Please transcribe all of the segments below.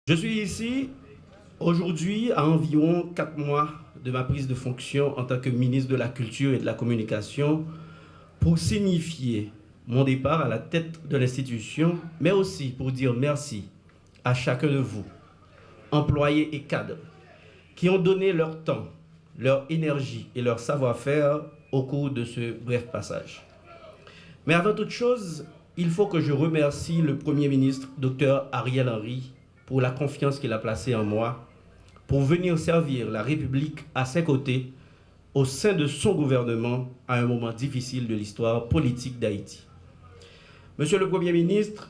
Je suis ici aujourd'hui à environ 4 mois de ma prise de fonction en tant que ministre de la Culture et de la Communication pour signifier mon départ à la tête de l'institution, mais aussi pour dire merci à chacun de vous, employés et cadres, qui ont donné leur temps, leur énergie et leur savoir-faire au cours de ce bref passage. Mais avant toute chose, il faut que je remercie le Premier ministre, Dr Ariel Henry, pour la confiance qu'il a placée en moi, pour venir servir la République à ses côtés, au sein de son gouvernement, à un moment difficile de l'histoire politique d'Haïti. Monsieur le Premier ministre,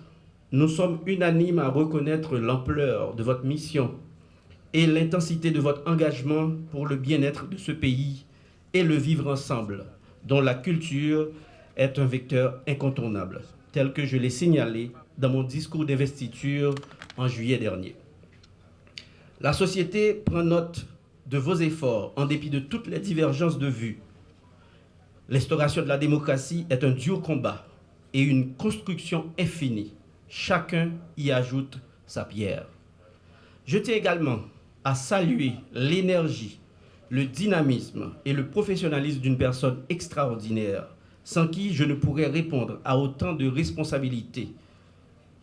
nous sommes unanimes à reconnaître l'ampleur de votre mission et l'intensité de votre engagement pour le bien-être de ce pays et le vivre ensemble, dont la culture est un vecteur incontournable, tel que je l'ai signalé dans mon discours d'investiture en juillet dernier. La société prend note de vos efforts en dépit de toutes les divergences de vues. L'instauration de la démocratie est un dur combat et une construction infinie. Chacun y ajoute sa pierre. Je tiens également à saluer l'énergie, le dynamisme et le professionnalisme d'une personne extraordinaire, sans qui je ne pourrais répondre à autant de responsabilités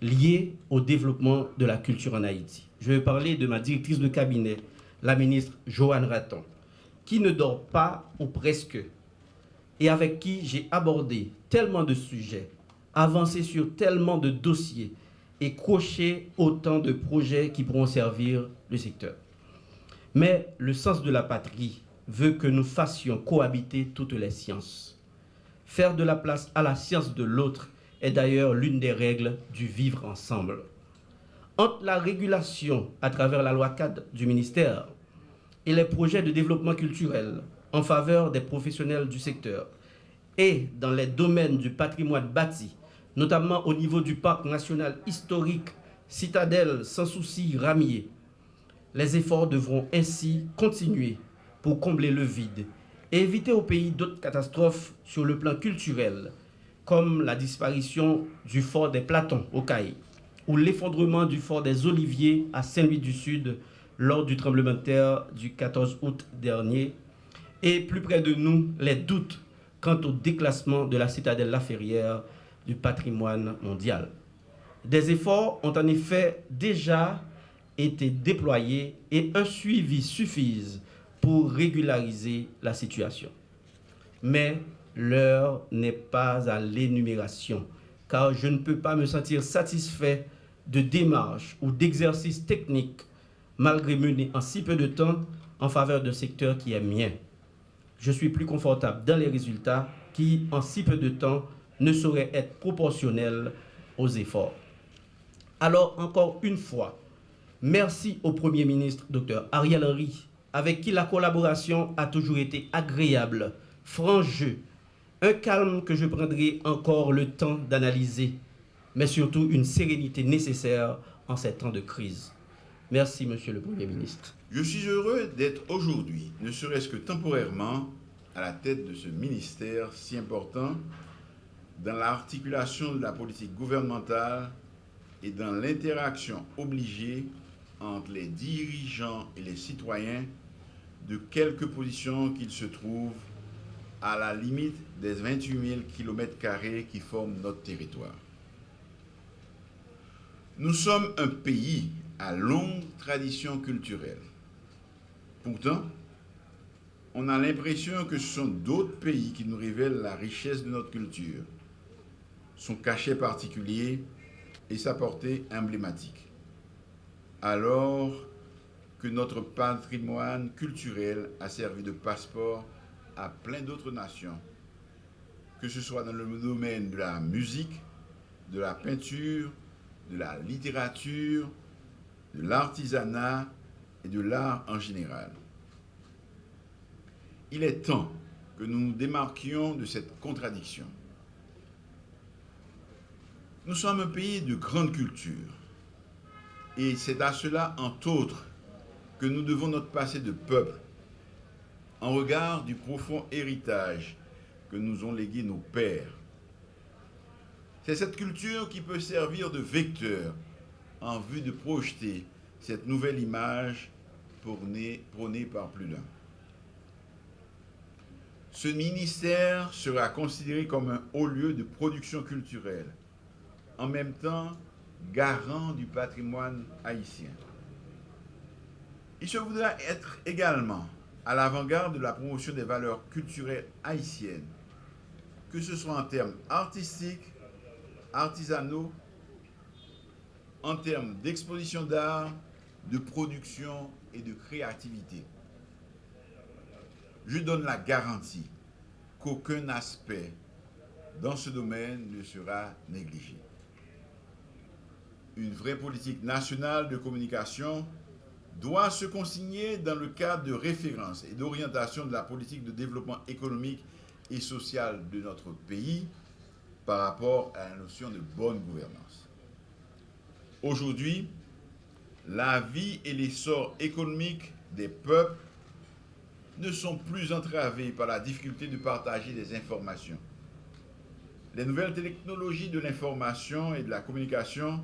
liées au développement de la culture en Haïti. Je vais parler de ma directrice de cabinet, la ministre Joanne Raton, qui ne dort pas ou presque, et avec qui j'ai abordé tellement de sujets, avancé sur tellement de dossiers et croché autant de projets qui pourront servir le secteur. Mais le sens de la patrie veut que nous fassions cohabiter toutes les sciences. Faire de la place à la science de l'autre est d'ailleurs l'une des règles du vivre ensemble. Entre la régulation à travers la loi cadre du ministère et les projets de développement culturel en faveur des professionnels du secteur et dans les domaines du patrimoine bâti, notamment au niveau du parc national historique Citadelle Sans Souci Ramier, les efforts devront ainsi continuer pour combler le vide et éviter au pays d'autres catastrophes sur le plan culturel, comme la disparition du fort des Platons au Caï, ou l'effondrement du fort des Oliviers à Saint-Louis-du-Sud lors du tremblement de terre du 14 août dernier, et plus près de nous, les doutes quant au déclassement de la citadelle Laferrière du patrimoine mondial. Des efforts ont en effet déjà été déployés et un suivi suffise pour régulariser la situation. Mais l'heure n'est pas à l'énumération, car je ne peux pas me sentir satisfait de démarches ou d'exercices techniques malgré menés en si peu de temps en faveur d'un secteur qui est mien. Je suis plus confortable dans les résultats qui, en si peu de temps, ne sauraient être proportionnels aux efforts. Alors, encore une fois, merci au Premier ministre, Dr Ariel Henry, avec qui la collaboration a toujours été agréable, franc jeu, un calme que je prendrai encore le temps d'analyser, mais surtout une sérénité nécessaire en ces temps de crise. Merci, Monsieur le Premier ministre. Je suis heureux d'être aujourd'hui, ne serait-ce que temporairement, à la tête de ce ministère si important dans l'articulation de la politique gouvernementale et dans l'interaction obligée entre les dirigeants et les citoyens de quelque position qu'ils se trouvent à la limite des 28 000 km² qui forment notre territoire. Nous sommes un pays à longue tradition culturelle. Pourtant, on a l'impression que ce sont d'autres pays qui nous révèlent la richesse de notre culture, son cachet particulier et sa portée emblématique, alors que notre patrimoine culturel a servi de passeport à plein d'autres nations, que ce soit dans le domaine de la musique, de la peinture, de la littérature, de l'artisanat et de l'art en général. Il est temps que nous nous démarquions de cette contradiction. Nous sommes un pays de grande culture et c'est à cela, entre autres, que nous devons notre passé de peuple en regard du profond héritage que nous ont légué nos pères. C'est cette culture qui peut servir de vecteur en vue de projeter cette nouvelle image prônée par plus d'un. Ce ministère sera considéré comme un haut lieu de production culturelle, en même temps garant du patrimoine haïtien. Il se voudra être également à l'avant-garde de la promotion des valeurs culturelles haïtiennes, que ce soit en termes artistiques, artisanaux, en termes d'exposition d'art, de production et de créativité. Je donne la garantie qu'aucun aspect dans ce domaine ne sera négligé. Une vraie politique nationale de communication doit se consigner dans le cadre de référence et d'orientation de la politique de développement économique et social de notre pays par rapport à la notion de bonne gouvernance. Aujourd'hui, la vie et l'essor économique des peuples ne sont plus entravés par la difficulté de partager des informations. Les nouvelles technologies de l'information et de la communication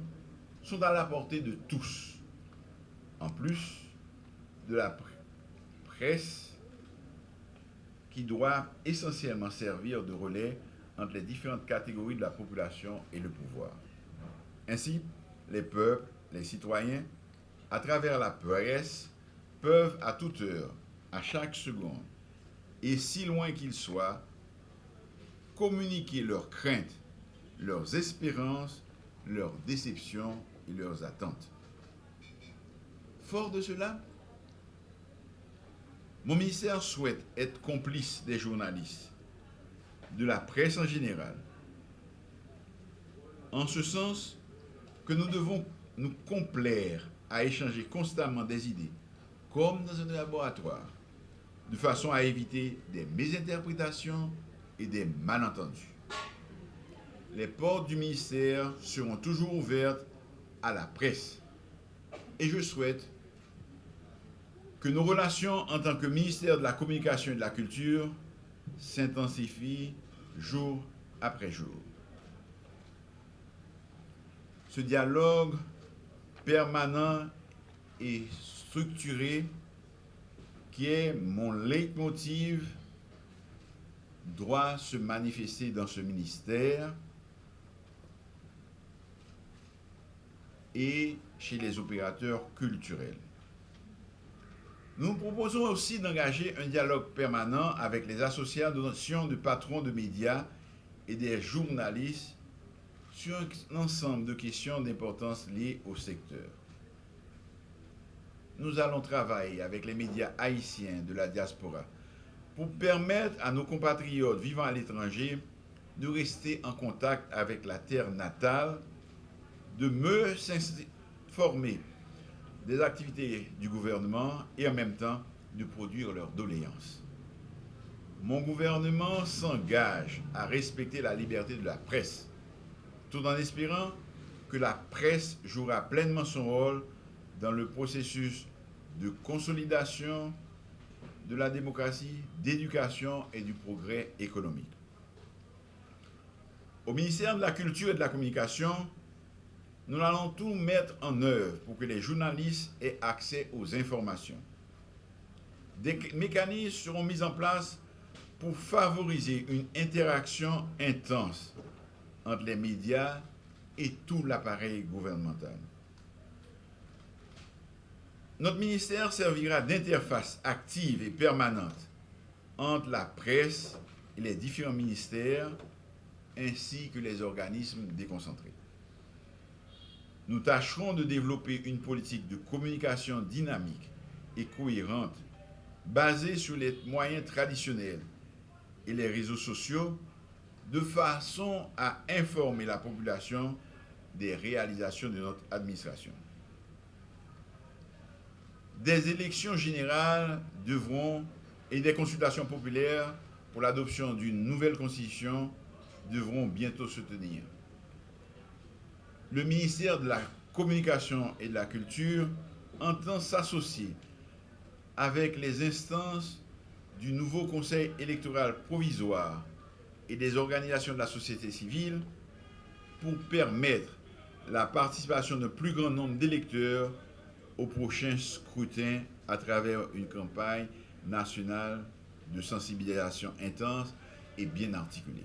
sont à la portée de tous, en plus de la presse qui doit essentiellement servir de relais entre les différentes catégories de la population et le pouvoir. Ainsi, les peuples, les citoyens, à travers la presse, peuvent à toute heure, à chaque seconde, et si loin qu'ils soient, communiquer leurs craintes, leurs espérances, leurs déceptions et leurs attentes. Fort de cela, mon ministère souhaite être complice des journalistes, de la presse en général, en ce sens que nous devons nous complaire à échanger constamment des idées, comme dans un laboratoire, de façon à éviter des mésinterprétations et des malentendus. Les portes du ministère seront toujours ouvertes à la presse. Et je souhaite que nos relations en tant que ministère de la Communication et de la Culture s'intensifient jour après jour. Ce dialogue permanent et structuré qui est mon leitmotiv doit se manifester dans ce ministère et chez les opérateurs culturels. Nous proposons aussi d'engager un dialogue permanent avec les associations de patrons de médias et des journalistes sur un ensemble de questions d'importance liées au secteur. Nous allons travailler avec les médias haïtiens de la diaspora pour permettre à nos compatriotes vivant à l'étranger de rester en contact avec la terre natale, de mieux s'informer des activités du gouvernement et en même temps de produire leurs doléances. Mon gouvernement s'engage à respecter la liberté de la presse, tout en espérant que la presse jouera pleinement son rôle dans le processus de consolidation de la démocratie, d'éducation et du progrès économique. Au ministère de la Culture et de la Communication, nous allons tout mettre en œuvre pour que les journalistes aient accès aux informations. Des mécanismes seront mis en place pour favoriser une interaction intense entre les médias et tout l'appareil gouvernemental. Notre ministère servira d'interface active et permanente entre la presse et les différents ministères ainsi que les organismes déconcentrés. Nous tâcherons de développer une politique de communication dynamique et cohérente basée sur les moyens traditionnels et les réseaux sociaux de façon à informer la population des réalisations de notre administration. Des élections générales et des consultations populaires pour l'adoption d'une nouvelle constitution devront bientôt se tenir. Le ministère de la Communication et de la Culture entend s'associer avec les instances du nouveau Conseil électoral provisoire et des organisations de la société civile pour permettre la participation d'un plus grand nombre d'électeurs au prochain scrutin à travers une campagne nationale de sensibilisation intense et bien articulée.